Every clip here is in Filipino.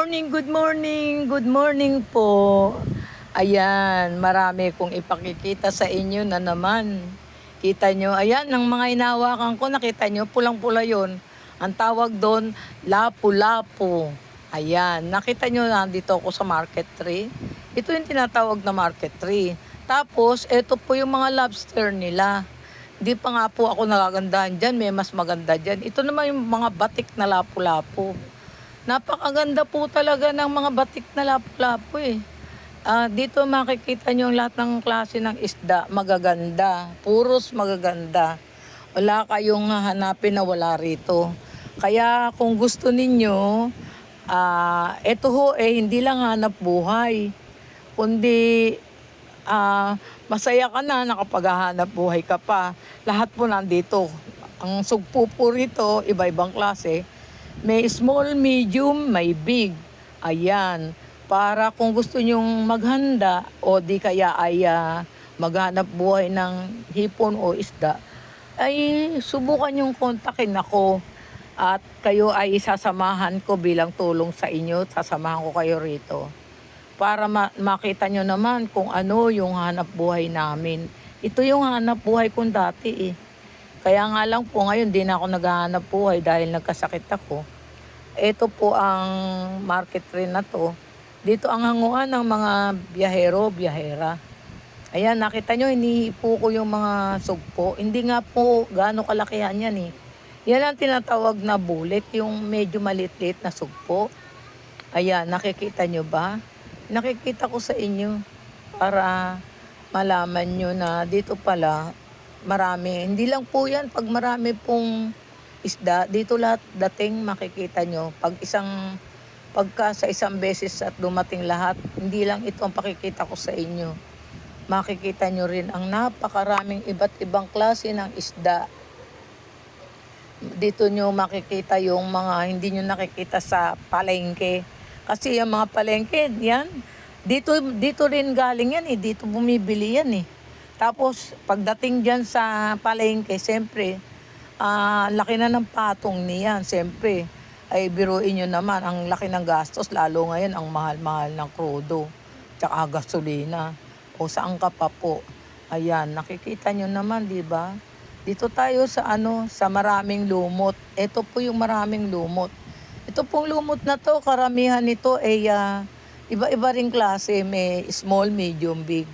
Good morning po. Ayan, marami kong ipakikita sa inyo na naman. Kita nyo, ayan, ng mga inawakan ko, nakita nyo, pulang-pula yon. Ang tawag doon, lapu-lapu. Ayan, nakita nyo, nandito ako sa market tree. Ito yung tinatawag na market tree. Tapos, ito po yung mga lobster nila. Hindi pa nga po ako nagagandahan dyan, may mas maganda dyan. Ito naman yung mga batik na lapu-lapu. Napakaganda po talaga ng mga batik na lapu-lapu eh. Dito makikita nyo lahat ng klase ng isda, magaganda. Puros magaganda. Wala kayong hanapin na wala rito. Kaya kung gusto ninyo, ito ho hindi lang hanap buhay. Kundi masaya ka na nakapaghahanap buhay ka pa. Lahat po nandito. Ang sugpo po rito, iba-ibang klase. May small, medium, may big. Ayan. Para kung gusto nyong maghanda o di kaya ay maghanap buhay ng hipon o isda, ay subukan yung kontakin ako. At kayo ay sasamahan ko bilang tulong sa inyo. Sasamahan ko kayo rito. Para makita nyo naman kung ano yung hanap buhay namin. Ito yung hanap buhay kong dati eh. Kaya nga lang po ngayon di na ako naghahanap buhay dahil nagkasakit ako. Ito po ang market rin na to. Dito ang hanguan ng mga biyahero, biyahera. Ayan, nakita nyo, hinihipo ko yung mga sugpo. Hindi nga po gaano kalakihan yan eh. Yan ang tinatawag na bullet, yung medyo maliit-liit na sugpo. Ayan, nakikita nyo ba? Nakikita ko sa inyo para malaman nyo na dito pala marami. Hindi lang po yan pag marami pong isda. Dito lahat dating makikita nyo. Pagka sa isang beses at dumating lahat, hindi lang ito ang pakikita ko sa inyo. Makikita nyo rin ang napakaraming iba't ibang klase ng isda. Dito nyo makikita yung mga hindi nyo nakikita sa palengke. Kasi yung mga palengke, yan. Dito rin galing yan eh. Dito bumibili yan eh. Tapos pagdating dyan sa palengke, siyempre, laki na ng patong niyan. Siyempre, ay biruin nyo naman, ang laki ng gastos. Lalo ngayon, ang mahal-mahal ng krudo. Tsaka gasolina. O saan ka pa po. Ayan, nakikita nyo naman, di ba? Dito tayo sa maraming lumot. Ito po yung maraming lumot. Ito pong lumot na to, karamihan nito ay iba-iba ring klase. May small, medium, big.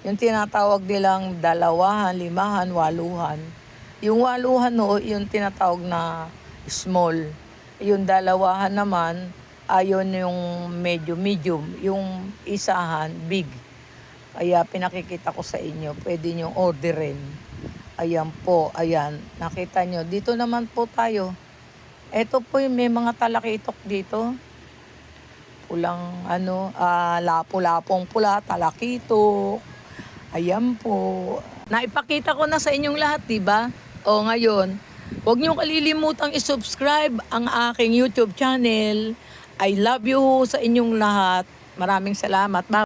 Yung tinatawag nilang 2, 5, 8. Yung 8 yung tinatawag na small. Yung 2 naman, ayon yung medyo medium. Yung isahan, big. Kaya pinakikita ko sa inyo, pwede nyo orderin. Ayan po, ayan. Nakita nyo, dito naman po tayo. Ito po yung may mga talakitok dito. Pulang lapu-lapong pula, talakitok. Ayan po. Naipakita ko na sa inyong lahat, diba? O ngayon, huwag niyo kalilimutang i-subscribe ang aking YouTube channel. I love you sa inyong lahat. Maraming salamat. Bye.